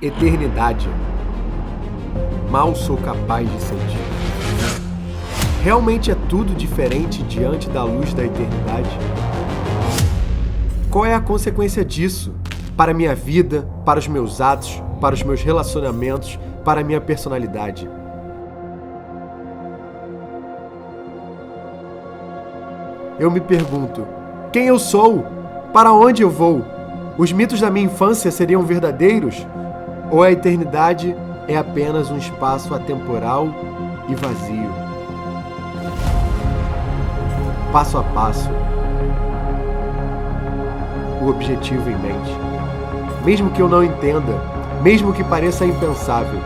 Eternidade. Mal sou capaz de sentir. Realmente é tudo diferente diante da luz da eternidade? Qual é a consequência disso para a minha vida, para os meus atos, para os meus relacionamentos, para a minha personalidade? Eu me pergunto, quem eu sou? Para onde eu vou? Os mitos da minha infância seriam verdadeiros? Ou a eternidade é apenas um espaço atemporal e vazio? Passo a passo, o objetivo em mente. Mesmo que eu não entenda, mesmo que pareça impensável,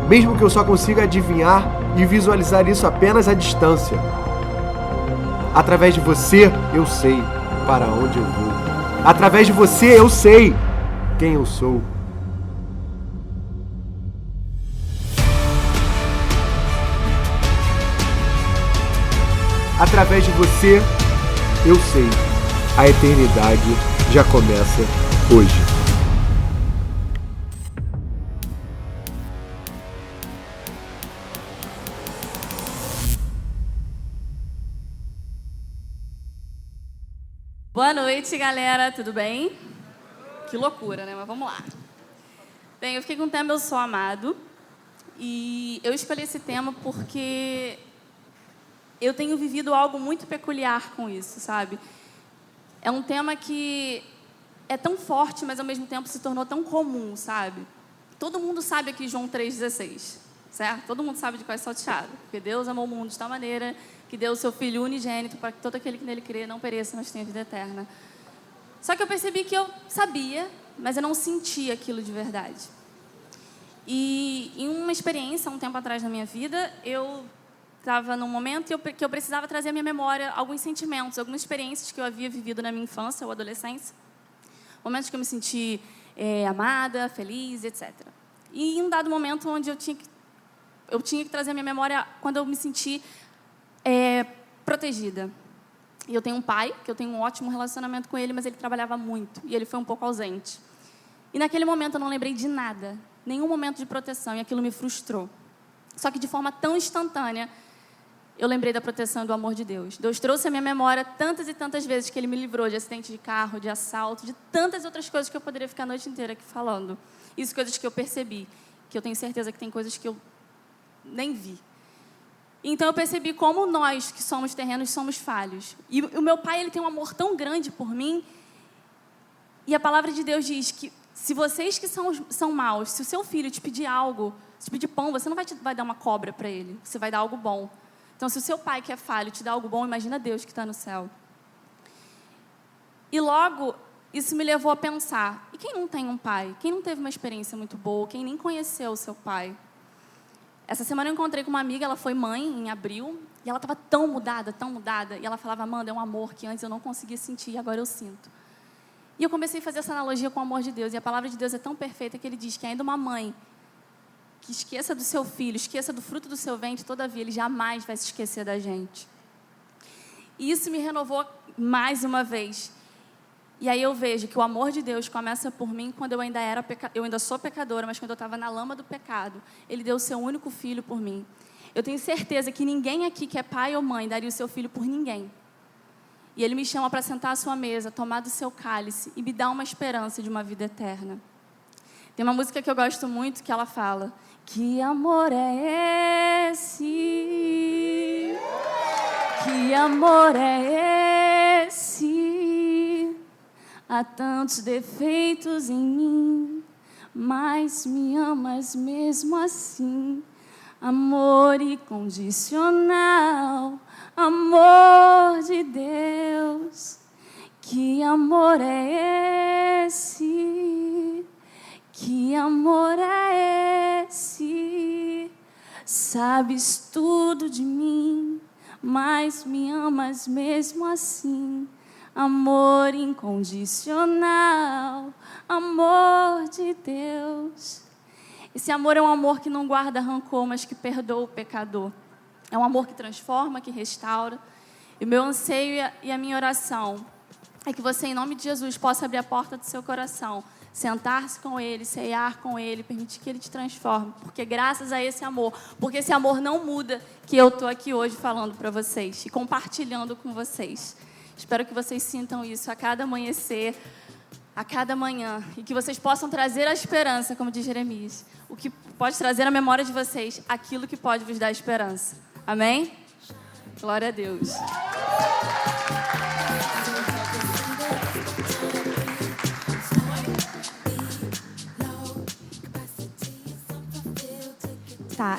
mesmo que eu só consiga adivinhar e visualizar isso apenas à distância. Através de você, eu sei para onde eu vou. Através de você, eu sei quem eu sou. Através de você, eu sei. A eternidade já começa hoje. Boa noite, galera. Tudo bem? Que loucura, né? Mas vamos lá. Bem, eu fiquei com o tema Eu Sou Amado. E eu escolhi esse tema porque eu tenho vivido algo muito peculiar com isso, sabe? É um tema que é tão forte, mas ao mesmo tempo se tornou tão comum, sabe? Todo mundo sabe aqui João 3,16, certo? Todo mundo sabe de qual é salteado. Porque Deus amou o mundo de tal maneira que deu o seu Filho unigênito para que todo aquele que nele crê não pereça, mas tenha vida eterna. Só que eu percebi que eu sabia, mas eu não sentia aquilo de verdade. E em uma experiência, um tempo atrás na minha vida, eu estava num momento que eu precisava trazer à minha memória alguns sentimentos, algumas experiências que eu havia vivido na minha infância ou adolescência. Momentos que eu me senti amada, feliz, etc. E em um dado momento onde eu tinha que trazer à minha memória quando eu me senti protegida. E eu tenho um pai, que eu tenho um ótimo relacionamento com ele, mas ele trabalhava muito e ele foi um pouco ausente. E naquele momento eu não lembrei de nada, nenhum momento de proteção, e aquilo me frustrou. Só que de forma tão instantânea, eu lembrei da proteção e do amor de Deus. Deus trouxe à minha memória tantas e tantas vezes que Ele me livrou de acidente de carro, de assalto, de tantas outras coisas que eu poderia ficar a noite inteira aqui falando. Isso, coisas que eu percebi, que eu tenho certeza que tem coisas que eu nem vi. Então eu percebi como nós, que somos terrenos, somos falhos. E o meu pai, ele tem um amor tão grande por mim. E a palavra de Deus diz que se vocês que são maus, se o seu filho te pedir algo, se te pedir pão, você não vai dar uma cobra para ele, você vai dar algo bom. Então, se o seu pai que é falho te dá algo bom, imagina Deus que está no céu. E logo, isso me levou a pensar, e quem não tem um pai? Quem não teve uma experiência muito boa? Quem nem conheceu o seu pai? Essa semana eu encontrei com uma amiga, ela foi mãe em abril, e ela estava tão mudada, e ela falava, Amanda, é um amor que antes eu não conseguia sentir, e agora eu sinto. E eu comecei a fazer essa analogia com o amor de Deus, e a palavra de Deus é tão perfeita que Ele diz que ainda uma mãe que esqueça do seu filho, esqueça do fruto do seu ventre, todavia Ele jamais vai se esquecer da gente. E isso me renovou mais uma vez. E aí eu vejo que o amor de Deus começa por mim quando eu ainda sou pecadora, mas quando eu estava na lama do pecado, Ele deu o seu único filho por mim. Eu tenho certeza que ninguém aqui que é pai ou mãe daria o seu filho por ninguém. E Ele me chama para sentar à sua mesa, tomar do seu cálice e me dar uma esperança de uma vida eterna. Tem uma música que eu gosto muito que ela fala: que amor é esse? Que amor é esse? Há tantos defeitos em mim, mas me amas mesmo assim. Amor incondicional, amor de Deus. Que amor é esse? Que amor é esse? Sabes tudo de mim, mas me amas mesmo assim. Amor incondicional, amor de Deus. Esse amor é um amor que não guarda rancor, mas que perdoa o pecador. É um amor que transforma, que restaura. E o meu anseio e a minha oração é que você, em nome de Jesus, possa abrir a porta do seu coração, sentar-se com Ele, ceiar com Ele, permitir que Ele te transforme, porque graças a esse amor, porque esse amor não muda, que eu estou aqui hoje falando para vocês e compartilhando com vocês. Espero que vocês sintam isso a cada amanhecer, a cada manhã, e que vocês possam trazer a esperança, como diz Jeremias, o que pode trazer à memória de vocês aquilo que pode vos dar esperança. Amém? Glória a Deus. Tá,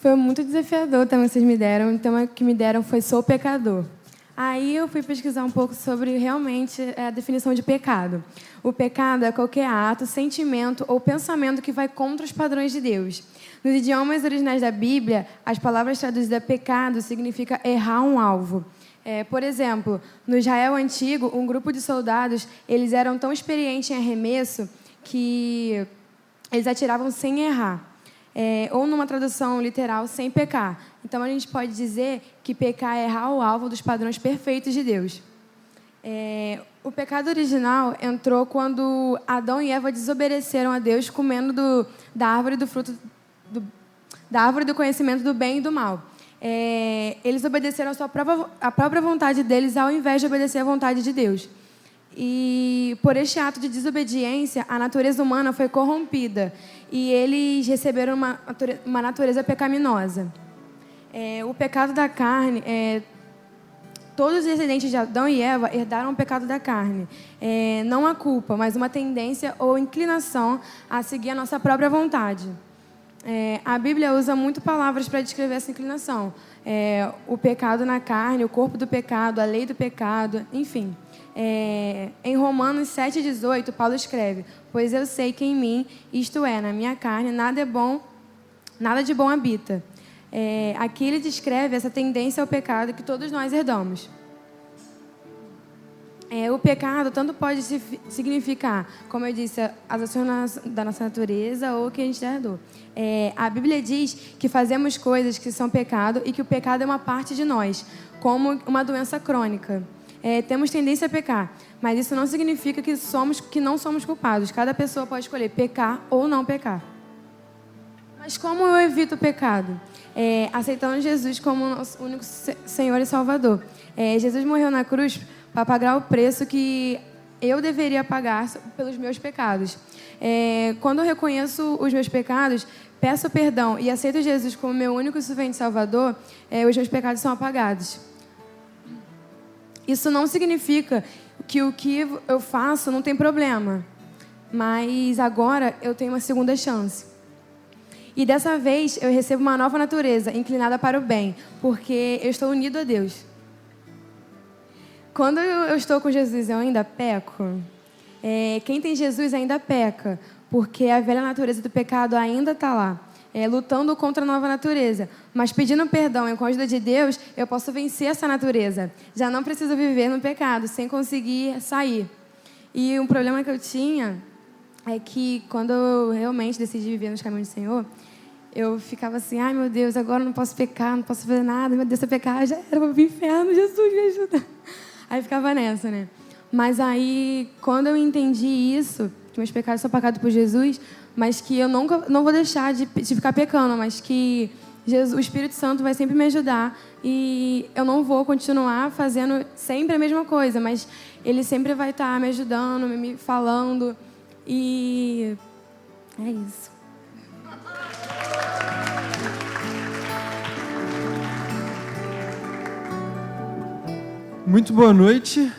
foi muito desafiador o tema que vocês me deram. O tema que me deram foi Sou Pecador. Aí eu fui pesquisar um pouco sobre realmente a definição de pecado. O pecado é qualquer ato, sentimento ou pensamento que vai contra os padrões de Deus. Nos idiomas originais da Bíblia, as palavras traduzidas pecado significa errar um alvo. Por exemplo, no Israel antigo, um grupo de soldados, eles eram tão experientes em arremesso que eles atiravam sem errar. Ou numa tradução literal, sem pecar. Então, a gente pode dizer que pecar é errar o alvo dos padrões perfeitos de Deus. O pecado original entrou quando Adão e Eva desobedeceram a Deus comendo da árvore do fruto da árvore do conhecimento do bem e do mal. Eles obedeceram a própria vontade deles ao invés de obedecer à vontade de Deus. E por este ato de desobediência, a natureza humana foi corrompida e eles receberam uma natureza pecaminosa. O pecado da carne, todos os descendentes de Adão e Eva herdaram o pecado da carne. Não a culpa, mas uma tendência ou inclinação a seguir a nossa própria vontade. A Bíblia usa muito palavras para descrever essa inclinação. O pecado na carne, o corpo do pecado, a lei do pecado, enfim. Em Romanos 7,18, Paulo escreve: pois eu sei que em mim, isto é, na minha carne, nada de bom habita. Aqui ele descreve essa tendência ao pecado que todos nós herdamos. O pecado tanto pode significar, como eu disse, as ações da nossa natureza ou que a gente herdou. A Bíblia diz que fazemos coisas que são pecado e que o pecado é uma parte de nós, como uma doença crônica. Temos tendência a pecar, mas isso não significa que não somos culpados. Cada pessoa pode escolher pecar ou não pecar. Mas como eu evito o pecado? Aceitando Jesus como nosso único Senhor e Salvador. Jesus morreu na cruz para pagar o preço que eu deveria pagar pelos meus pecados. Quando eu reconheço os meus pecados, peço perdão e aceito Jesus como meu único e suficiente Salvador, os meus pecados são apagados. Isso não significa que o que eu faço não tem problema, mas agora eu tenho uma segunda chance. E dessa vez eu recebo uma nova natureza, inclinada para o bem, porque eu estou unido a Deus. Quando eu estou com Jesus, eu ainda peco. Quem tem Jesus ainda peca, porque a velha natureza do pecado ainda está lá, lutando contra a nova natureza. Mas pedindo perdão e com a ajuda de Deus, eu posso vencer essa natureza. Já não preciso viver no pecado, sem conseguir sair. E um problema que eu tinha é que quando eu realmente decidi viver nos caminhos do Senhor, eu ficava assim: ai meu Deus, agora eu não posso pecar, não posso fazer nada, meu Deus, se eu pecar já era, vou pro inferno, Jesus me ajuda. Aí ficava nessa, né? Mas aí, quando eu entendi isso, que meus pecados são pagados por Jesus, mas que eu não vou deixar de ficar pecando, mas que Jesus, o Espírito Santo vai sempre me ajudar e eu não vou continuar fazendo sempre a mesma coisa, mas Ele sempre vai estar me ajudando, me falando e é isso. Muito boa noite.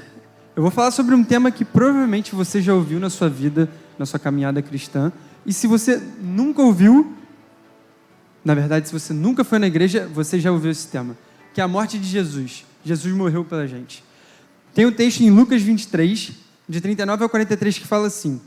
Eu vou falar sobre um tema que provavelmente você já ouviu na sua vida, na sua caminhada cristã. E se você nunca ouviu, na verdade, se você nunca foi na igreja, você já ouviu esse tema, que é a morte de Jesus. Jesus morreu pela gente. Tem um texto em Lucas 23, de 39 ao 43, que fala assim: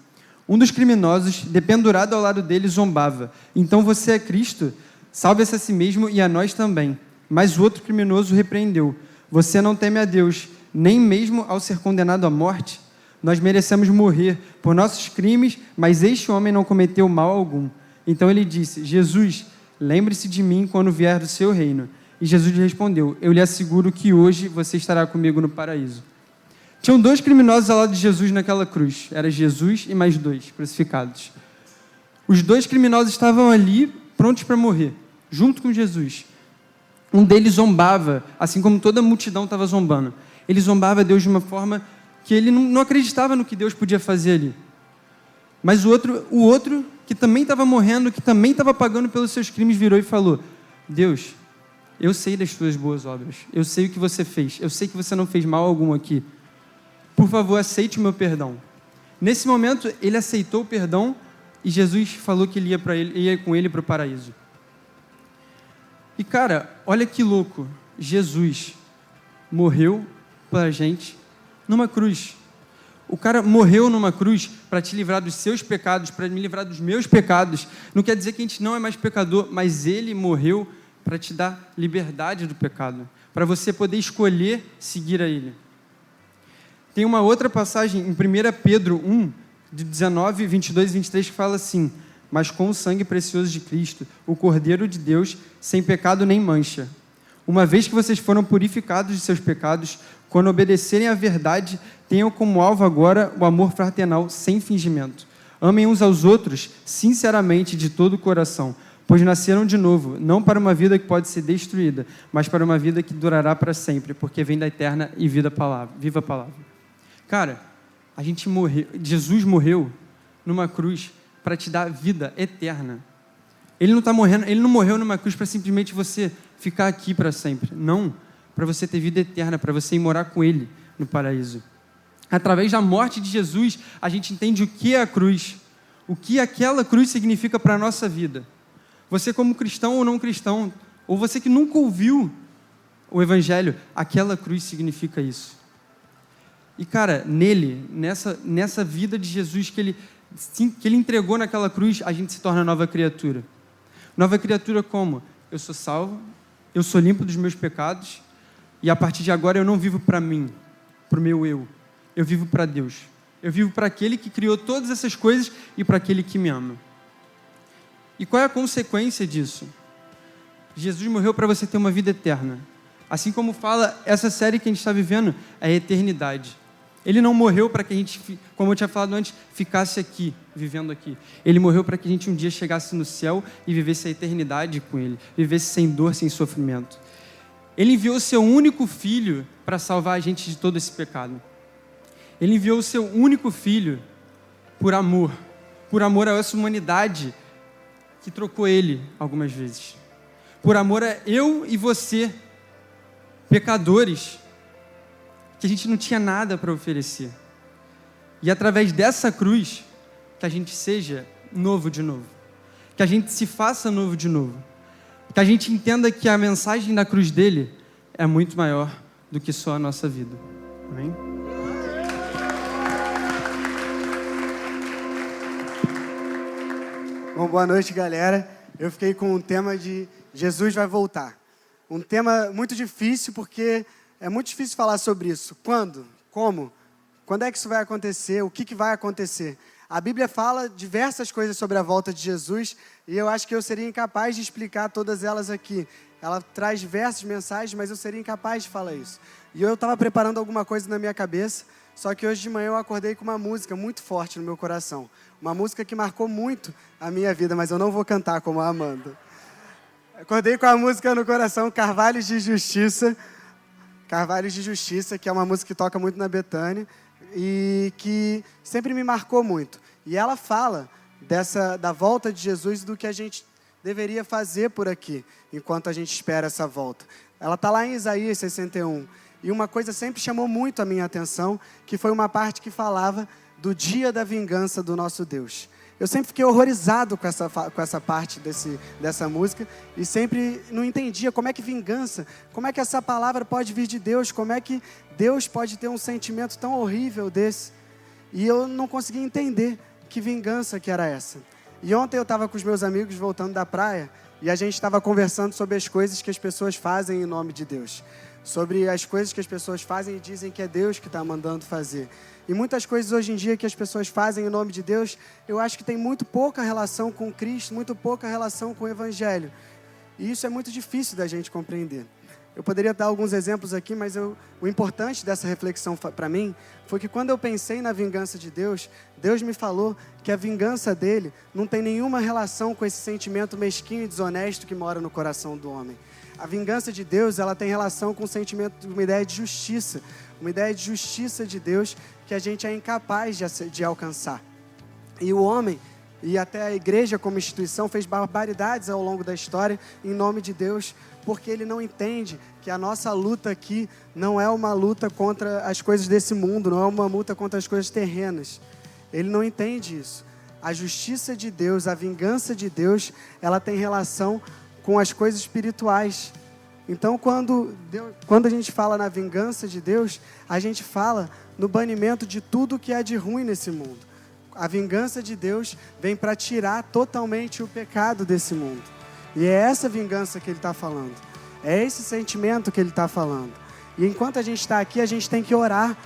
um dos criminosos, dependurado ao lado dele, zombava: então você é Cristo? Salve-se a si mesmo e a nós também. Mas o outro criminoso repreendeu: você não teme a Deus, nem mesmo ao ser condenado à morte? Nós merecemos morrer por nossos crimes, mas este homem não cometeu mal algum. Então ele disse: Jesus, lembre-se de mim quando vier do seu reino. E Jesus lhe respondeu: eu lhe asseguro que hoje você estará comigo no paraíso. Tinham 2 criminosos ao lado de Jesus naquela cruz. Era Jesus e mais 2 crucificados. Os 2 criminosos estavam ali, prontos para morrer, junto com Jesus. Um deles zombava, assim como toda a multidão estava zombando. Ele zombava Deus de uma forma que ele não acreditava no que Deus podia fazer ali. Mas o outro, que também estava morrendo, que também estava pagando pelos seus crimes, virou e falou: Deus, eu sei das tuas boas obras, eu sei o que você fez, eu sei que você não fez mal algum aqui. Por favor, aceite o meu perdão. Nesse momento, ele aceitou o perdão e Jesus falou que ele ia com ele para o paraíso. E cara, olha que louco, Jesus morreu para a gente numa cruz. O cara morreu numa cruz para te livrar dos seus pecados, para me livrar dos meus pecados. Não quer dizer que a gente não é mais pecador, mas ele morreu para te dar liberdade do pecado, para você poder escolher seguir a ele. Tem uma outra passagem em 1 Pedro 1, de 19, 22 e 23, que fala assim: mas com o sangue precioso de Cristo, o Cordeiro de Deus, sem pecado nem mancha. Uma vez que vocês foram purificados de seus pecados, quando obedecerem à verdade, tenham como alvo agora o amor fraternal sem fingimento. Amem uns aos outros sinceramente de todo o coração, pois nasceram de novo, não para uma vida que pode ser destruída, mas para uma vida que durará para sempre, porque vem da eterna e viva palavra. Cara, Jesus morreu numa cruz para te dar vida eterna. Ele não morreu numa cruz para simplesmente você ficar aqui para sempre. Não, para você ter vida eterna, para você ir morar com Ele no paraíso. Através da morte de Jesus, a gente entende o que é a cruz, o que aquela cruz significa para a nossa vida. Você como cristão ou não cristão, ou você que nunca ouviu o Evangelho, aquela cruz significa isso. E cara, nessa vida de Jesus que ele entregou naquela cruz, a gente se torna nova criatura. Nova criatura como? Eu sou salvo, eu sou limpo dos meus pecados, e a partir de agora eu não vivo para mim, para o meu eu vivo para Deus. Eu vivo para aquele que criou todas essas coisas e para aquele que me ama. E qual é a consequência disso? Jesus morreu para você ter uma vida eterna. Assim como fala essa série que a gente está vivendo, é a eternidade. Ele não morreu para que a gente, como eu tinha falado antes, ficasse aqui, vivendo aqui. Ele morreu para que a gente um dia chegasse no céu e vivesse a eternidade com Ele, vivesse sem dor, sem sofrimento. Ele enviou o seu único filho para salvar a gente de todo esse pecado. Ele enviou o seu único filho por amor a essa humanidade que trocou Ele algumas vezes. Por amor a eu e você, pecadores, que a gente não tinha nada para oferecer. E através dessa cruz, que a gente seja novo de novo. Que a gente se faça novo de novo. Que a gente entenda que a mensagem da cruz dele é muito maior do que só a nossa vida. Amém? Bom, boa noite, galera. Eu fiquei com o tema de Jesus vai voltar. Um tema muito difícil, porque é muito difícil falar sobre isso. Quando? Como? Quando é que isso vai acontecer? O que vai acontecer? A Bíblia fala diversas coisas sobre a volta de Jesus e eu acho que eu seria incapaz de explicar todas elas aqui. Ela traz diversas mensagens, mas eu seria incapaz de falar isso. E eu estava preparando alguma coisa na minha cabeça, só que hoje de manhã eu acordei com uma música muito forte no meu coração. Uma música que marcou muito a minha vida, mas eu não vou cantar como a Amanda. Acordei com a música no coração, Carvalhos de Justiça, que é uma música que toca muito na Betânia e que sempre me marcou muito. E ela fala da volta de Jesus, do que a gente deveria fazer por aqui, enquanto a gente espera essa volta. Ela está lá em Isaías 61. E uma coisa sempre chamou muito a minha atenção, que foi uma parte que falava do dia da vingança do nosso Deus. Eu sempre fiquei horrorizado com essa parte dessa música e sempre não entendia como é que vingança, como é que essa palavra pode vir de Deus, como é que Deus pode ter um sentimento tão horrível desse. E eu não conseguia entender que vingança que era essa. E ontem eu estava com os meus amigos voltando da praia e a gente estava conversando sobre as coisas que as pessoas fazem em nome de Deus. Sobre as coisas que as pessoas fazem e dizem que é Deus que está mandando fazer. E muitas coisas hoje em dia que as pessoas fazem em nome de Deus, eu acho que tem muito pouca relação com Cristo, muito pouca relação com o Evangelho. E isso é muito difícil da gente compreender. Eu poderia dar alguns exemplos aqui, mas o importante dessa reflexão para mim foi que quando eu pensei na vingança de Deus, Deus me falou que a vingança dele não tem nenhuma relação com esse sentimento mesquinho e desonesto que mora no coração do homem. A vingança de Deus, ela tem relação com o sentimento, uma ideia de justiça de Deus que a gente é incapaz de alcançar. E o homem, e até a igreja como instituição, fez barbaridades ao longo da história em nome de Deus, porque ele não entende que a nossa luta aqui não é uma luta contra as coisas desse mundo, não é uma luta contra as coisas terrenas. Ele não entende isso. A justiça de Deus, a vingança de Deus, ela tem relação com as coisas espirituais. Então, quando a gente fala na vingança de Deus, a gente fala no banimento de tudo que há de ruim nesse mundo. A vingança de Deus vem para tirar totalmente o pecado desse mundo. E é essa vingança que ele está falando. É esse sentimento que ele está falando. E enquanto a gente está aqui, a gente tem que orar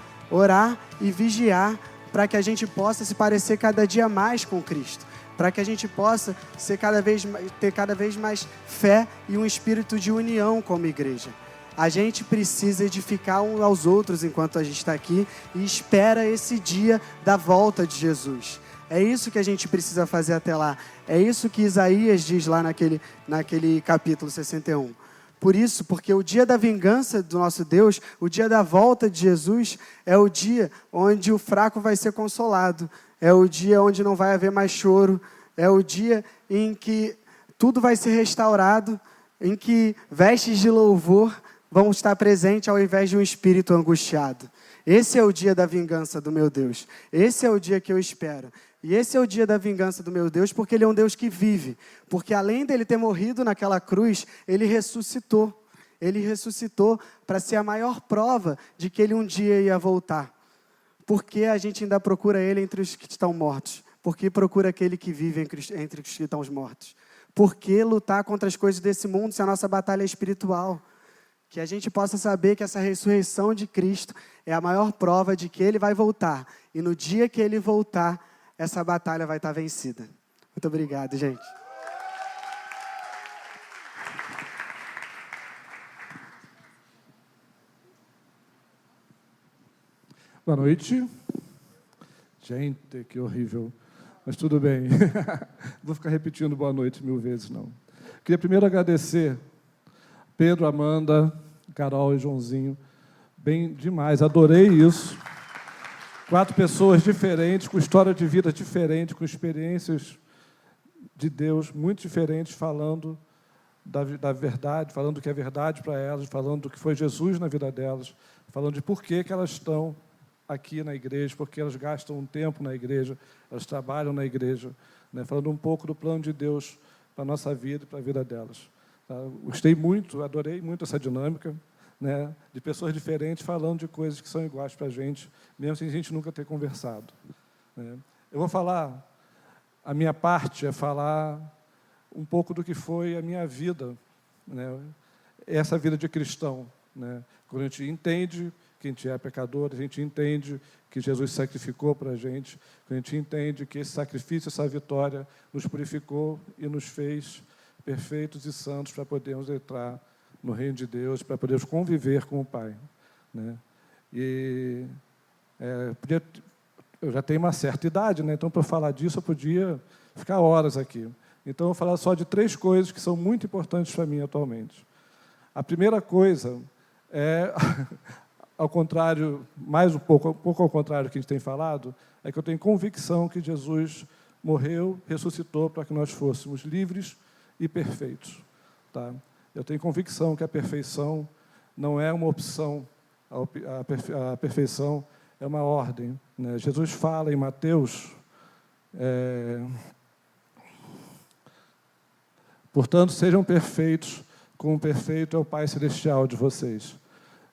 e vigiar para que a gente possa se parecer cada dia mais com Cristo. Para que a gente possa ter cada vez mais fé e um espírito de união como igreja. A gente precisa edificar uns aos outros enquanto a gente está aqui e espera esse dia da volta de Jesus. É isso que a gente precisa fazer até lá. É isso que Isaías diz lá naquele capítulo 61. Por isso, porque o dia da vingança do nosso Deus, o dia da volta de Jesus, é o dia onde o fraco vai ser consolado. É o dia onde não vai haver mais choro. É o dia em que tudo vai ser restaurado, em que vestes de louvor vão estar presentes ao invés de um espírito angustiado. Esse é o dia da vingança do meu Deus. Esse é o dia que eu espero. E esse é o dia da vingança do meu Deus, porque Ele é um Deus que vive. Porque além dele ter morrido naquela cruz, Ele ressuscitou. Ele ressuscitou para ser a maior prova de que Ele um dia ia voltar. Porque a gente ainda procura Ele entre os que estão mortos? Porque procura aquele que vive entre os que estão mortos? Por que lutar contra as coisas desse mundo se a nossa batalha é espiritual? Que a gente possa saber que essa ressurreição de Cristo é a maior prova de que Ele vai voltar. E no dia que Ele voltar, essa batalha vai estar vencida. Muito obrigado, gente. Boa noite. Gente, que horrível. Mas tudo bem. Vou ficar repetindo boa noite 1000 vezes, não. Queria primeiro agradecer Pedro, Amanda, Carol e Joãozinho. Bem demais, adorei isso. 4 pessoas diferentes, com história de vida diferente, com experiências de Deus muito diferentes, falando da verdade, falando do que é verdade para elas, falando do que foi Jesus na vida delas, falando de por que elas estão aqui na igreja, porque elas gastam um tempo na igreja, elas trabalham na igreja, né, falando um pouco do plano de Deus para a nossa vida e para a vida delas. Tá? Gostei muito, adorei muito essa dinâmica, né, de pessoas diferentes falando de coisas que são iguais para a gente, mesmo sem a gente nunca ter conversado. Né. Eu vou falar, a minha parte é falar um pouco do que foi a minha vida, né, essa vida de cristão. Né, quando a gente entende que a gente é pecador, a gente entende que Jesus sacrificou para a gente entende que esse sacrifício, essa vitória, nos purificou e nos fez perfeitos e santos para podermos entrar no reino de Deus, para podermos conviver com o Pai. Né? E eu já tenho uma certa idade, né? Então, para falar disso, eu podia ficar horas aqui. Então, eu vou falar só de 3 coisas que são muito importantes para mim atualmente. A primeira coisa é... ao contrário, um pouco ao contrário do que a gente tem falado, é que eu tenho convicção que Jesus morreu, ressuscitou para que nós fôssemos livres e perfeitos. Tá? Eu tenho convicção que a perfeição não é uma opção, a perfeição é uma ordem. Né? Jesus fala em Mateus, portanto, sejam perfeitos, como perfeito é o Pai Celestial de vocês.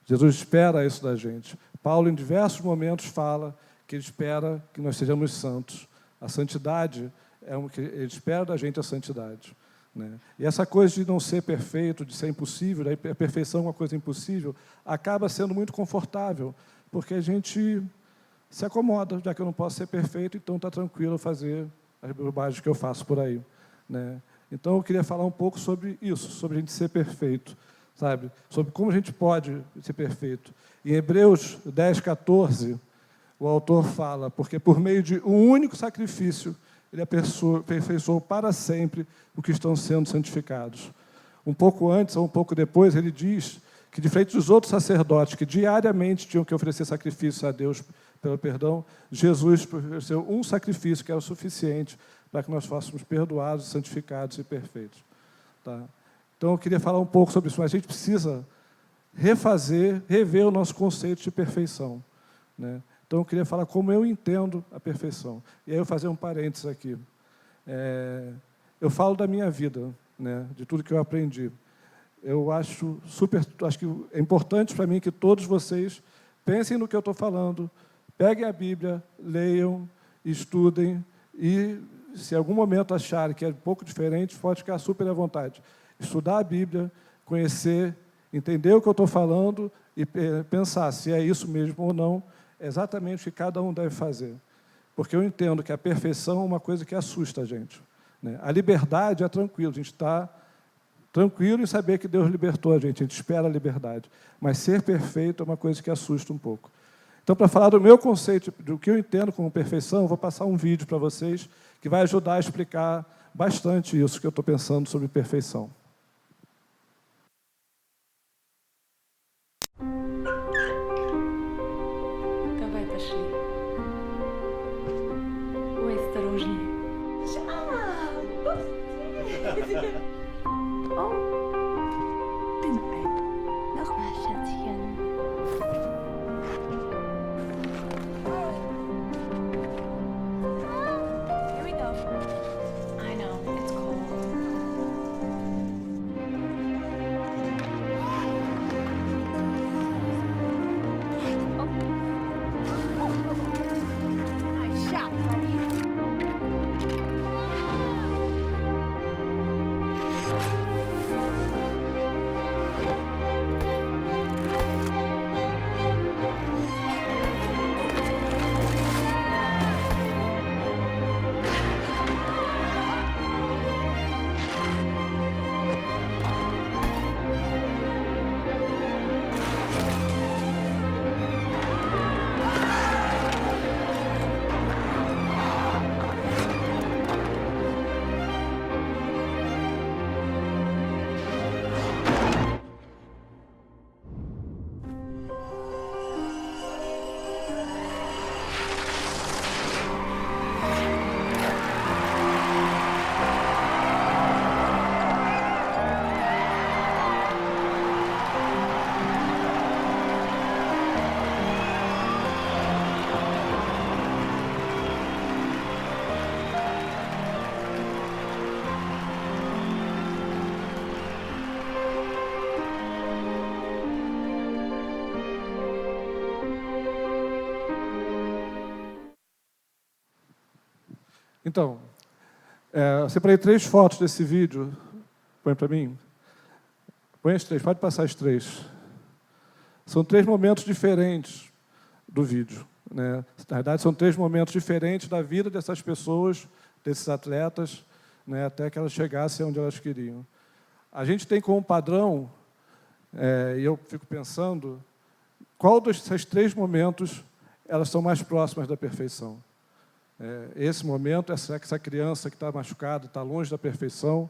Jesus espera isso da gente. Paulo, em diversos momentos, fala que ele espera que nós sejamos santos. A santidade é o que ele espera da gente, a santidade. Né? E essa coisa de não ser perfeito, de ser impossível, a perfeição é uma coisa impossível, acaba sendo muito confortável, porque a gente se acomoda, já que eu não posso ser perfeito, então está tranquilo fazer as bobagens que eu faço por aí. Né? Então, eu queria falar um pouco sobre isso, sobre a gente ser perfeito. sabe? Sobre como a gente pode ser perfeito. Em Hebreus 10, 14, o autor fala, porque por meio de um único sacrifício, ele aperfeiçoou para sempre o que estão sendo santificados. Um pouco antes ou um pouco depois, ele diz que, diferente dos outros sacerdotes que diariamente tinham que oferecer sacrifícios a Deus pelo perdão, Jesus ofereceu um sacrifício que era o suficiente para que nós fôssemos perdoados, santificados e perfeitos. Tá? Então, eu queria falar um pouco sobre isso, mas a gente precisa rever o nosso conceito de perfeição, né? Então, eu queria falar como eu entendo a perfeição. E aí eu vou fazer um parênteses aqui. Eu falo da minha vida, né, de tudo que eu aprendi. Eu acho que é importante para mim que todos vocês pensem no que eu estou falando, peguem a Bíblia, leiam, estudem, e se em algum momento acharem que é um pouco diferente, pode ficar super à vontade. Estudar a Bíblia, conhecer, entender o que eu estou falando e pensar se é isso mesmo ou não, é exatamente o que cada um deve fazer. Porque eu entendo que a perfeição é uma coisa que assusta a gente, né? A liberdade é tranquilo, a gente está tranquilo em saber que Deus libertou a gente espera a liberdade. Mas ser perfeito é uma coisa que assusta um pouco. Então, para falar do meu conceito, do que eu entendo como perfeição, eu vou passar um vídeo para vocês que vai ajudar a explicar bastante isso que eu estou pensando sobre perfeição. Давай пошли. Ой, осторожнее. Nochmal, Schätzchen. Here we go. I know, it's cold. Nice shot, buddy. Então, eu separei 3 fotos desse vídeo. Põe para mim. Põe as 3, pode passar as 3. São 3 momentos diferentes do vídeo, né? Na verdade, são 3 momentos diferentes da vida dessas pessoas, desses atletas, né, até que elas chegassem onde elas queriam. A gente tem como padrão, e eu fico pensando, qual desses 3 momentos elas são mais próximas da perfeição? Esse momento, essa criança que está machucada, está longe da perfeição,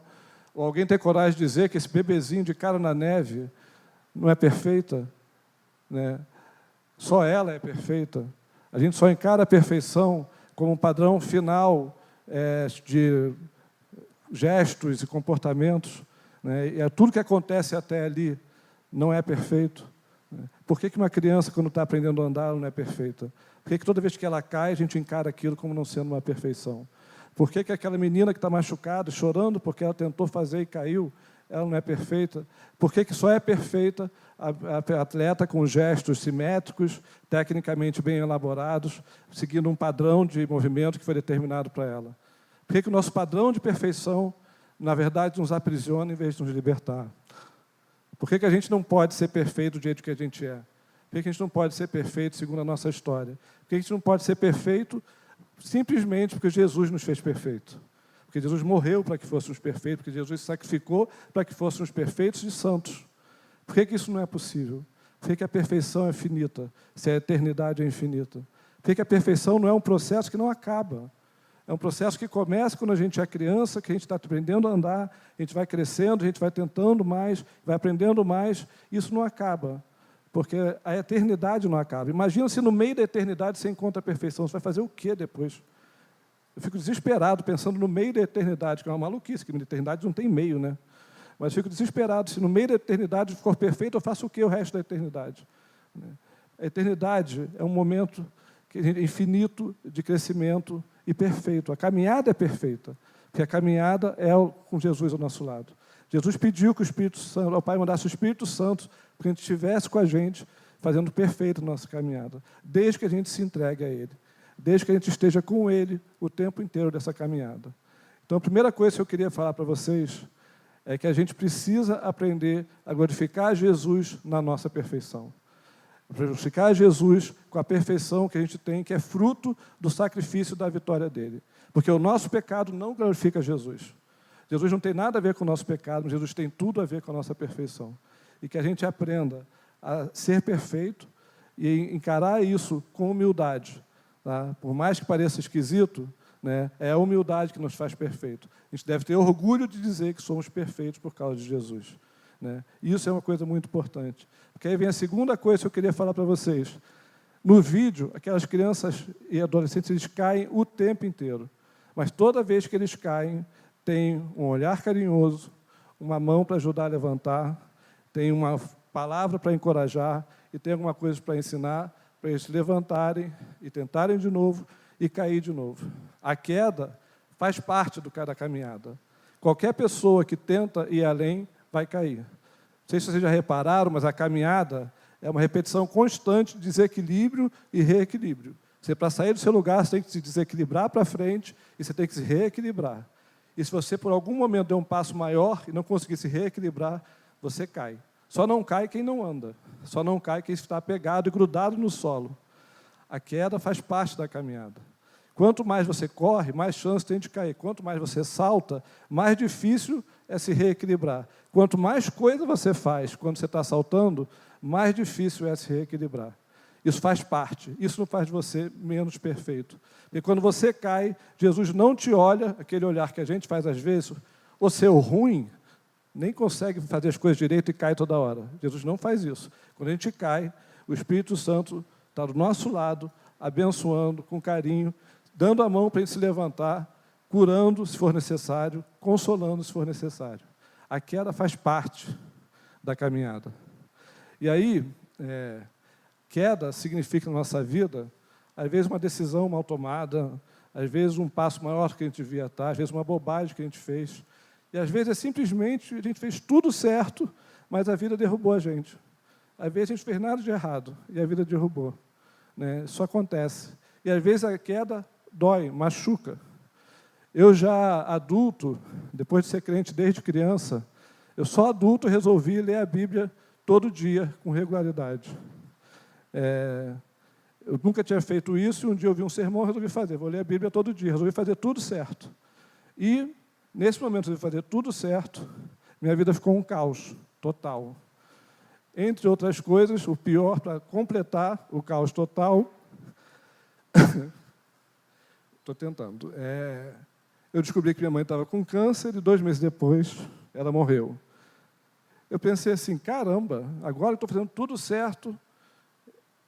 ou alguém tem coragem de dizer que esse bebezinho de cara na neve não é perfeita, né? Só ela é perfeita. A gente só encara a perfeição como um padrão final de gestos e comportamentos, né? E tudo que acontece até ali não é perfeito. Por que uma criança, quando está aprendendo a andar, não é perfeita? Por que toda vez que ela cai, a gente encara aquilo como não sendo uma perfeição? Por que aquela menina que está machucada, chorando porque ela tentou fazer e caiu, ela não é perfeita? Por que só é perfeita a atleta com gestos simétricos, tecnicamente bem elaborados, seguindo um padrão de movimento que foi determinado para ela? Por que o nosso padrão de perfeição, na verdade, nos aprisiona em vez de nos libertar? Por que a gente não pode ser perfeito do jeito que a gente é? Por que a gente não pode ser perfeito segundo a nossa história? Por que a gente não pode ser perfeito simplesmente porque Jesus nos fez perfeito? Porque Jesus morreu para que fôssemos perfeitos, porque Jesus se sacrificou para que fôssemos perfeitos e santos. Por que isso não é possível? Por que a perfeição é finita, se a eternidade é infinita? Por que a perfeição não é um processo que não acaba? É um processo que começa quando a gente é criança, que a gente está aprendendo a andar, a gente vai crescendo, a gente vai tentando mais, vai aprendendo mais, isso não acaba, porque a eternidade não acaba. Imagina se no meio da eternidade você encontra a perfeição, você vai fazer o quê depois? Eu fico desesperado pensando no meio da eternidade, que é uma maluquice, que na eternidade não tem meio, né? Mas fico desesperado, se no meio da eternidade for perfeito, eu faço o quê o resto da eternidade? A eternidade é um momento infinito de crescimento e perfeito. A caminhada é perfeita, porque a caminhada é com Jesus ao nosso lado. Jesus pediu que o Espírito Santo, o Pai mandasse o Espírito Santo para que a gente estivesse com a gente, fazendo perfeito a nossa caminhada, desde que a gente se entregue a Ele, desde que a gente esteja com Ele o tempo inteiro dessa caminhada. Então, a primeira coisa que eu queria falar para vocês é que a gente precisa aprender a glorificar Jesus na nossa perfeição. Glorificar Jesus com a perfeição que a gente tem, que é fruto do sacrifício da vitória dele. Porque o nosso pecado não glorifica Jesus. Jesus não tem nada a ver com o nosso pecado, mas Jesus tem tudo a ver com a nossa perfeição. E que a gente aprenda a ser perfeito e encarar isso com humildade. Tá? Por mais que pareça esquisito, né, é a humildade que nos faz perfeito. A gente deve ter orgulho de dizer que somos perfeitos por causa de Jesus. Né? E isso é uma coisa muito importante. Porque aí vem a segunda coisa que eu queria falar para vocês. No vídeo, aquelas crianças e adolescentes, eles caem o tempo inteiro. Mas toda vez que eles caem, tem um olhar carinhoso, uma mão para ajudar a levantar, tem uma palavra para encorajar e tem alguma coisa para ensinar, para eles se levantarem e tentarem de novo e cair de novo. A queda faz parte da caminhada. Qualquer pessoa que tenta ir além vai cair. Não sei se vocês já repararam, mas a caminhada é uma repetição constante de desequilíbrio e reequilíbrio. Você, para sair do seu lugar, você tem que se desequilibrar para frente e você tem que se reequilibrar. E se você, por algum momento, der um passo maior e não conseguir se reequilibrar, você cai. Só não cai quem não anda. Só não cai quem está pegado e grudado no solo. A queda faz parte da caminhada. Quanto mais você corre, mais chance tem de cair. Quanto mais você salta, mais difícil é se reequilibrar. Quanto mais coisa você faz quando você está saltando, mais difícil é se reequilibrar. Isso faz parte. Isso não faz de você menos perfeito. Porque quando você cai, Jesus não te olha, aquele olhar que a gente faz às vezes, o seu ruim nem consegue fazer as coisas direito e cai toda hora. Jesus não faz isso. Quando a gente cai, o Espírito Santo está do nosso lado, abençoando, com carinho, dando a mão para a gente se levantar, curando se for necessário, consolando se for necessário. A queda faz parte da caminhada. E aí, queda significa na nossa vida, às vezes uma decisão mal tomada, às vezes um passo maior que a gente devia estar, às vezes uma bobagem que a gente fez. E às vezes é simplesmente a gente fez tudo certo, mas a vida derrubou a gente. Às vezes a gente fez nada de errado e a vida derrubou. Né? Isso acontece. E às vezes a queda dói, machuca. Eu já adulto, depois de ser crente desde criança, eu só adulto resolvi ler a Bíblia todo dia, com regularidade. Eu nunca tinha feito isso, e um dia eu vi um sermão e resolvi fazer. Vou ler a Bíblia todo dia, resolvi fazer tudo certo. E, nesse momento de fazer tudo certo, minha vida ficou um caos total. Entre outras coisas, o pior, para completar o caos total, estou tentando, eu descobri que minha mãe estava com câncer e 2 meses depois ela morreu. Eu pensei assim, caramba, agora eu estou fazendo tudo certo,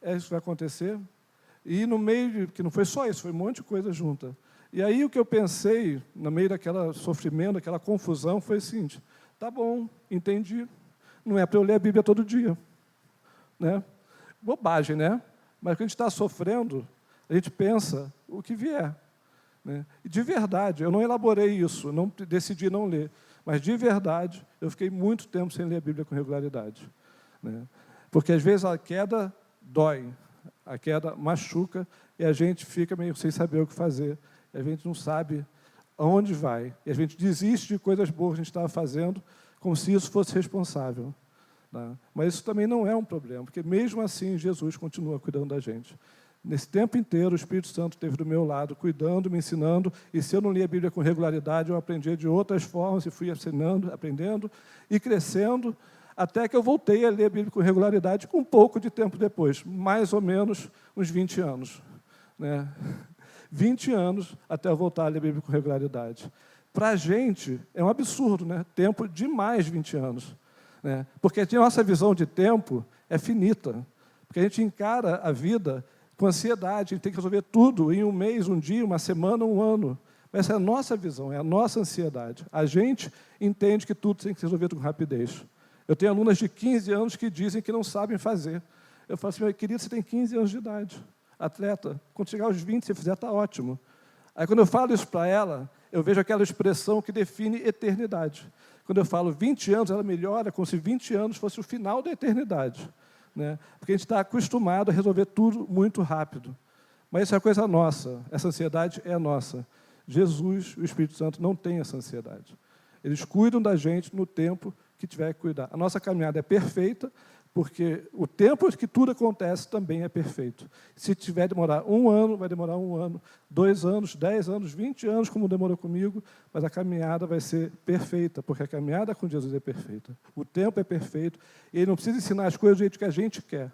isso vai acontecer. E no meio, que não foi só isso, foi um monte de coisa junta. E aí o que eu pensei, no meio daquela sofrimento, daquela confusão, foi o seguinte, tá bom, entendi, não é para eu ler a Bíblia todo dia. Né? Bobagem, né? Mas quando a gente está sofrendo, a gente pensa o que vier. Né? E de verdade, eu não elaborei isso, não decidi não ler, mas de verdade, eu fiquei muito tempo sem ler a Bíblia com regularidade. Né? Porque às vezes a queda dói, a queda machuca e a gente fica meio sem saber o que fazer. E a gente não sabe aonde vai. E a gente desiste de coisas boas que a gente estava fazendo como se isso fosse responsável. Tá? Mas isso também não é um problema, porque mesmo assim Jesus continua cuidando da gente. Nesse tempo inteiro, o Espírito Santo esteve do meu lado, cuidando, me ensinando, e se eu não lia a Bíblia com regularidade, eu aprendia de outras formas, e fui ensinando, aprendendo e crescendo, Até que eu voltei a ler a Bíblia com regularidade um pouco de tempo depois, mais ou menos uns 20 anos. Né? 20 anos até eu voltar a ler a Bíblia com regularidade. Para a gente, é um absurdo, né? Tempo de mais 20 anos. Né? Porque a nossa visão de tempo é finita. Porque a gente encara a vida com ansiedade, a gente tem que resolver tudo em um mês, um dia, uma semana, um ano. Essa é a nossa visão, é a nossa ansiedade. A gente entende que tudo tem que ser resolvido com rapidez. Eu tenho alunas de 15 anos que dizem que não sabem fazer. Eu falo assim, meu querido, você tem 15 anos de idade, atleta. Quando chegar aos 20, se fizer, está ótimo. Aí, quando eu falo isso para ela, eu vejo aquela expressão que define eternidade. Quando eu falo 20 anos, ela melhora como se 20 anos fosse o final da eternidade. Né? Porque a gente está acostumado a resolver tudo muito rápido. Mas isso é coisa nossa, essa ansiedade é nossa. Jesus, o Espírito Santo, não tem essa ansiedade. Eles cuidam da gente no tempo que tiver que cuidar. A nossa caminhada é perfeita, porque o tempo que tudo acontece também é perfeito. Se tiver demorar 1 ano, vai demorar 1 ano, 2 anos, 10 anos, 20 anos, como demorou comigo, mas a caminhada vai ser perfeita, porque a caminhada com Jesus é perfeita. O tempo é perfeito, e Ele não precisa ensinar as coisas do jeito que a gente quer.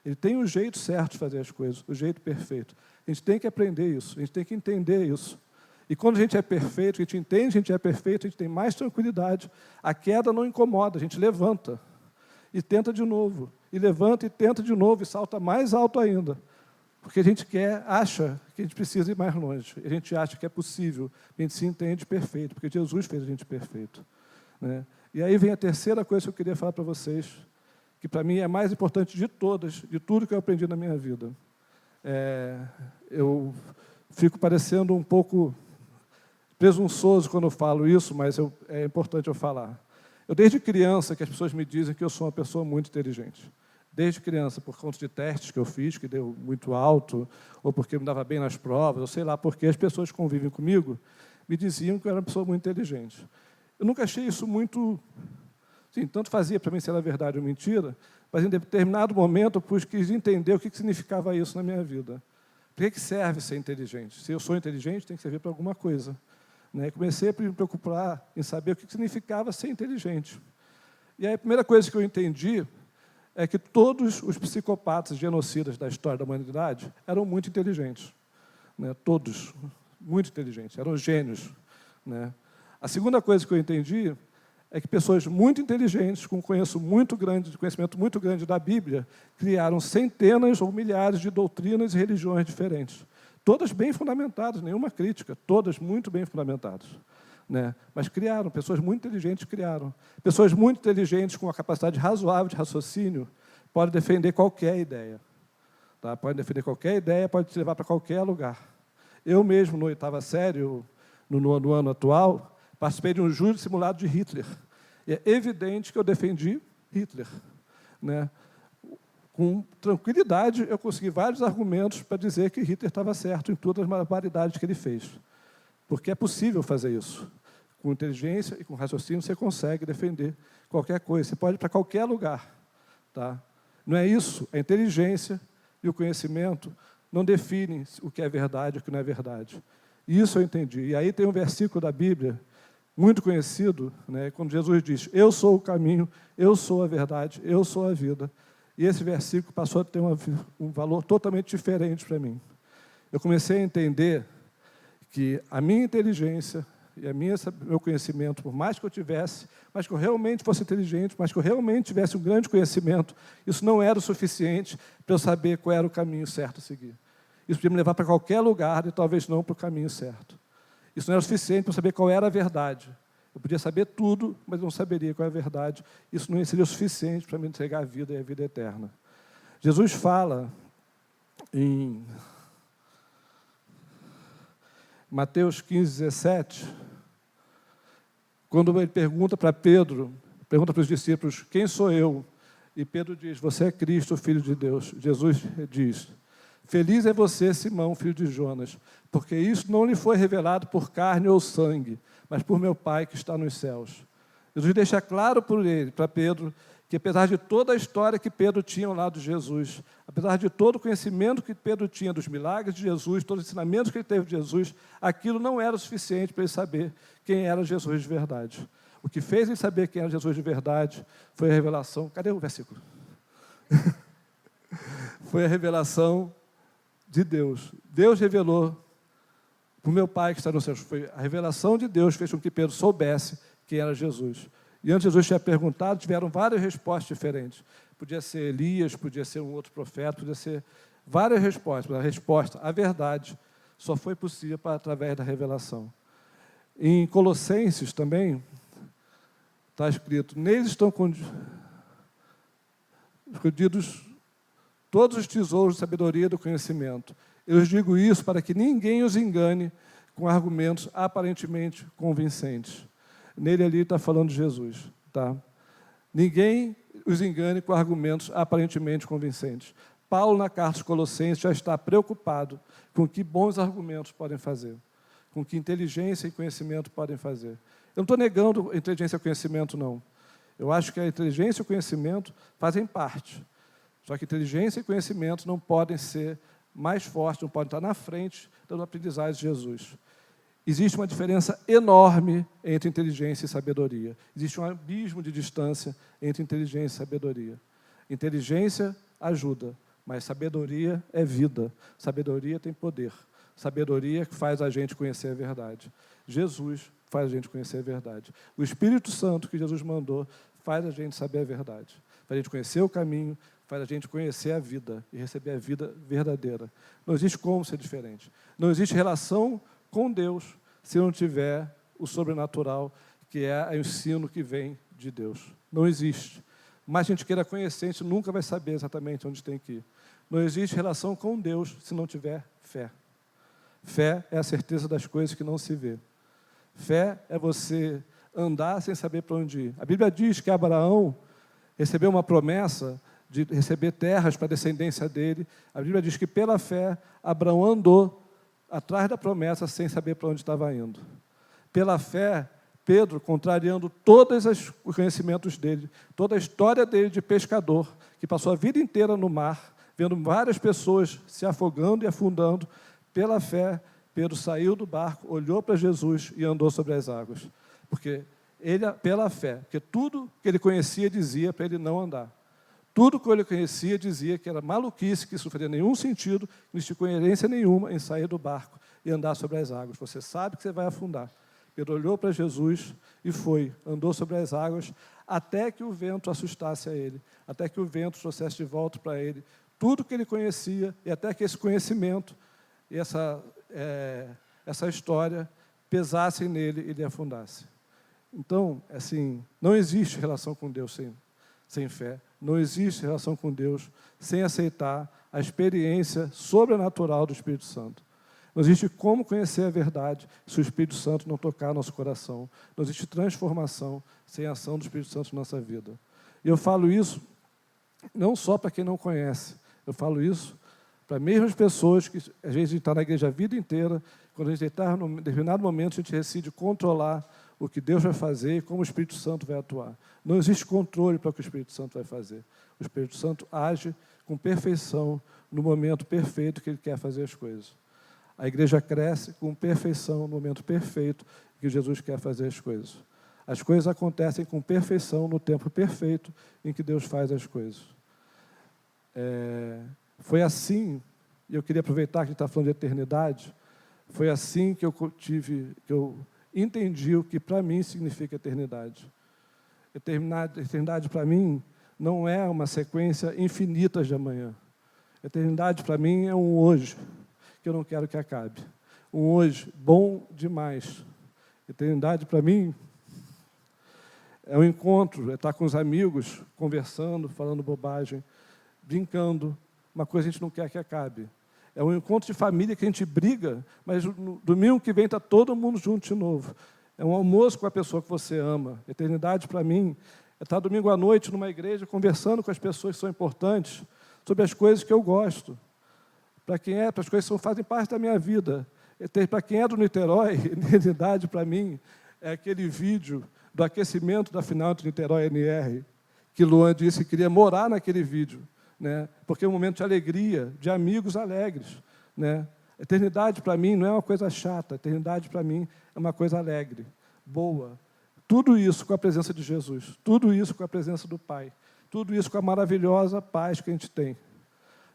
Ele tem o jeito certo de fazer as coisas, o jeito perfeito. A gente tem que aprender isso, a gente tem que entender isso. E quando a gente é perfeito, a gente entende que a gente é perfeito, a gente tem mais tranquilidade. A queda não incomoda, a gente levanta e tenta de novo, e levanta e tenta de novo, e salta mais alto ainda. Porque a gente acha que a gente precisa ir mais longe, a gente acha que é possível, a gente se entende perfeito, porque Jesus fez a gente perfeito. Né? E aí vem a terceira coisa que eu queria falar para vocês, que para mim é a mais importante de todas, de tudo que eu aprendi na minha vida. Eu fico parecendo um pouco presunçoso quando eu falo isso, mas é importante eu falar. Eu, desde criança, que as pessoas me dizem que eu sou uma pessoa muito inteligente. Desde criança, por conta de testes que eu fiz, que deu muito alto, ou porque eu me dava bem nas provas, ou sei lá, porque as pessoas que convivem comigo me diziam que eu era uma pessoa muito inteligente. Eu nunca achei isso muito... Sim, tanto fazia para mim se era verdade ou mentira, mas em determinado momento eu quis entender o que significava isso na minha vida. Para que serve ser inteligente? Se eu sou inteligente, tem que servir para alguma coisa. Né? Comecei a me preocupar em saber o que significava ser inteligente. E aí a primeira coisa que eu entendi é que todos os psicopatas genocidas da história da humanidade eram muito inteligentes. Né? Todos, muito inteligentes, eram gênios. Né? A segunda coisa que eu entendi é que pessoas muito inteligentes, com conhecimento muito grande da Bíblia, criaram centenas ou milhares de doutrinas e religiões diferentes. Todas bem fundamentadas, nenhuma crítica, todas muito bem fundamentadas. Né? Mas criaram, pessoas muito inteligentes criaram. Pessoas muito inteligentes, com uma capacidade razoável de raciocínio, podem defender qualquer ideia. Tá? Podem defender qualquer ideia, podem te levar para qualquer lugar. Eu mesmo, no 8ª série, no ano atual, participei de um júri simulado de Hitler. E é evidente que eu defendi Hitler. Né? Com tranquilidade, eu consegui vários argumentos para dizer que Hitler estava certo em todas as barbaridades que ele fez. Porque é possível fazer isso. Com inteligência e com raciocínio, você consegue defender qualquer coisa. Você pode ir para qualquer lugar. Tá? Não é isso. A inteligência e o conhecimento não definem o que é verdade e o que não é verdade. Isso eu entendi. E aí tem um versículo da Bíblia, muito conhecido, né, quando Jesus diz, eu sou o caminho, eu sou a verdade, eu sou a vida. E esse versículo passou a ter um valor totalmente diferente para mim. Eu comecei a entender que a minha inteligência e meu conhecimento, por mais que eu tivesse, mas que eu realmente fosse inteligente, mas que eu realmente tivesse um grande conhecimento, isso não era o suficiente para eu saber qual era o caminho certo a seguir. Isso podia me levar para qualquer lugar e talvez não para o caminho certo. Isso não era o suficiente para eu saber qual era a verdade. Eu podia saber tudo, mas não saberia qual é a verdade. Isso não seria o suficiente para me entregar a vida e a vida eterna. Jesus fala em Mateus 15:17, quando ele pergunta para Pedro, pergunta para os discípulos, quem sou eu? E Pedro diz, você é Cristo, o Filho de Deus. Jesus diz, feliz é você, Simão, filho de Jonas, porque isso não lhe foi revelado por carne ou sangue, mas por meu Pai que está nos céus. Jesus deixa claro para Pedro, que apesar de toda a história que Pedro tinha ao lado de Jesus, apesar de todo o conhecimento que Pedro tinha dos milagres de Jesus, todos os ensinamentos que ele teve de Jesus, aquilo não era o suficiente para ele saber quem era Jesus de verdade. O que fez ele saber quem era Jesus de verdade foi a revelação. Cadê o versículo? Foi a revelação de Deus. Deus revelou para o meu Pai que está no céu. Foi a revelação de Deus que fez com que Pedro soubesse quem era Jesus. E antes Jesus tinha perguntado, tiveram várias respostas diferentes. Podia ser Elias, podia ser um outro profeta, podia ser várias respostas. Mas a resposta, a verdade, só foi possível através da revelação. Em Colossenses também está escrito, neles estão escondidos todos os tesouros de sabedoria e do conhecimento. Eu os digo isso para que ninguém os engane com argumentos aparentemente convincentes. Nele ali está falando de Jesus. Tá? Ninguém os engane com argumentos aparentemente convincentes. Paulo, na carta aos Colossenses, já está preocupado com que bons argumentos podem fazer, com que inteligência e conhecimento podem fazer. Eu não estou negando a inteligência e o conhecimento, não. Eu acho que a inteligência e o conhecimento fazem parte. Só que inteligência e conhecimento não podem ser mais fortes, não podem estar na frente da aprendizagem de Jesus. Existe uma diferença enorme entre inteligência e sabedoria. Existe um abismo de distância entre inteligência e sabedoria. Inteligência ajuda, mas sabedoria é vida. Sabedoria tem poder. Sabedoria que faz a gente conhecer a verdade. Jesus faz a gente conhecer a verdade. O Espírito Santo que Jesus mandou faz a gente saber a verdade. Faz a gente conhecer o caminho, faz a gente conhecer a vida e receber a vida verdadeira. Não existe como ser diferente. Não existe relação com Deus se não tiver o sobrenatural, que é o ensino que vem de Deus. Não existe. Mas a gente queira conhecer, a gente nunca vai saber exatamente onde tem que ir. Não existe relação com Deus se não tiver fé. Fé é a certeza das coisas que não se vê. Fé é você andar sem saber para onde ir. A Bíblia diz que Abraão recebeu uma promessa de receber terras para a descendência dele. A Bíblia diz que, pela fé, Abraão andou atrás da promessa sem saber para onde estava indo. Pela fé, Pedro, contrariando todos os conhecimentos dele, toda a história dele de pescador, que passou a vida inteira no mar, vendo várias pessoas se afogando e afundando, pela fé, Pedro saiu do barco, olhou para Jesus e andou sobre as águas. Porque ele, pela fé, porque tudo que ele conhecia dizia para ele não andar. Tudo que ele conhecia dizia que era maluquice, que isso não fazia nenhum sentido, não existia coerência nenhuma em sair do barco e andar sobre as águas. Você sabe que você vai afundar. Pedro olhou para Jesus e foi, andou sobre as águas, até que o vento assustasse a ele, até que o vento trouxesse de volta para ele tudo que ele conhecia, e até que esse conhecimento e essa história pesassem nele e ele afundasse. Então, assim, não existe relação com Deus sem fé. Não existe relação com Deus sem aceitar a experiência sobrenatural do Espírito Santo. Não existe como conhecer a verdade se o Espírito Santo não tocar nosso coração. Não existe transformação sem a ação do Espírito Santo na nossa vida. E eu falo isso não só para quem não conhece. Eu falo isso para mesmo as pessoas que, às vezes, a gente está na igreja a vida inteira, quando a gente está num determinado momento, a gente decide controlar o que Deus vai fazer e como o Espírito Santo vai atuar. Não existe controle para o que o Espírito Santo vai fazer. O Espírito Santo age com perfeição no momento perfeito que Ele quer fazer as coisas. A igreja cresce com perfeição no momento perfeito que Jesus quer fazer as coisas. As coisas acontecem com perfeição no tempo perfeito em que Deus faz as coisas. Foi assim, e eu queria aproveitar que a gente está falando de eternidade, foi assim que eu entendi o que para mim significa eternidade. Eternidade para mim não é uma sequência infinita de amanhã. Eternidade para mim é um hoje, que eu não quero que acabe. Um hoje bom demais. Eternidade para mim é um encontro, é estar com os amigos, conversando, falando bobagem, brincando, uma coisa a gente não quer que acabe. É um encontro de família que a gente briga, mas no domingo que vem está todo mundo junto de novo. É um almoço com a pessoa que você ama. Eternidade, para mim, é estar domingo à noite numa igreja conversando com as pessoas que são importantes sobre as coisas que eu gosto. Para as coisas que fazem parte da minha vida. Para quem é do Niterói, eternidade, para mim, é aquele vídeo do aquecimento da final entre Niterói e NR, que Luan disse que queria morar naquele vídeo. Né? Porque é um momento de alegria, de amigos alegres. Né? Eternidade, para mim, não é uma coisa chata. Eternidade, para mim, é uma coisa alegre, boa, Tudo isso com a presença de Jesus, tudo isso com a presença do Pai, tudo isso com a maravilhosa paz que a gente tem.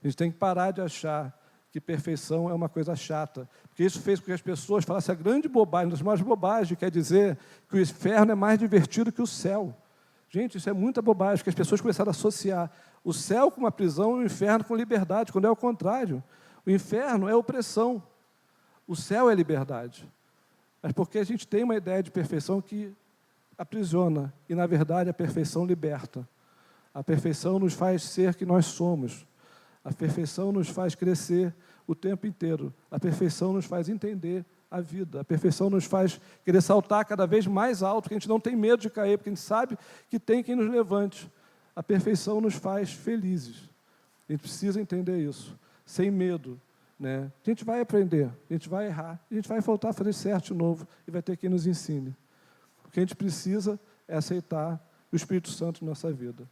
A gente tem que parar de achar que perfeição é uma coisa chata, porque isso fez com que as pessoas falassem a grande bobagem, uma das maiores bobagens, quer dizer que o inferno é mais divertido que o céu. Gente, isso é muita bobagem, porque as pessoas começaram a associar o céu com uma prisão e o inferno com liberdade, quando é o contrário. O inferno é opressão, o céu é liberdade. Mas porque a gente tem uma ideia de perfeição que aprisiona, e na verdade a perfeição liberta. A perfeição nos faz ser que nós somos. A perfeição nos faz crescer o tempo inteiro. A perfeição nos faz entender a vida. A perfeição nos faz querer saltar cada vez mais alto, porque a gente não tem medo de cair, porque a gente sabe que tem quem nos levante. A perfeição nos faz felizes. A gente precisa entender isso, sem medo. Né? A gente vai aprender, a gente vai errar, a gente vai voltar a fazer certo de novo e vai ter quem nos ensine. O que a gente precisa é aceitar o Espírito Santo na nossa vida.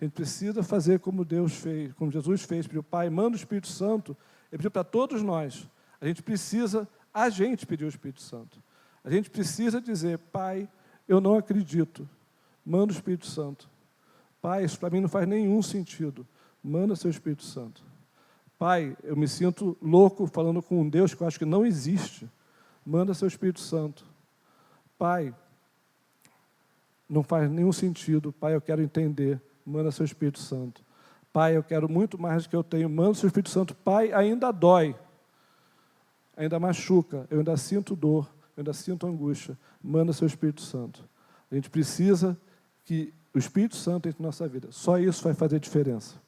A gente precisa fazer como Deus fez, como Jesus fez, pediu, Pai, manda o Espírito Santo. Ele pediu para todos nós. A gente pedir o Espírito Santo. A gente precisa dizer, Pai, eu não acredito, manda o Espírito Santo. Pai, isso para mim não faz nenhum sentido, manda seu Espírito Santo. Pai, eu me sinto louco falando com um Deus que eu acho que não existe, manda seu Espírito Santo. Pai, não faz nenhum sentido, Pai, eu quero entender, manda seu Espírito Santo. Pai, eu quero muito mais do que eu tenho, manda seu Espírito Santo. Pai, ainda dói, ainda machuca, eu ainda sinto dor, eu ainda sinto angústia, manda seu Espírito Santo. A gente precisa que o Espírito Santo entre na nossa vida, só isso vai fazer diferença.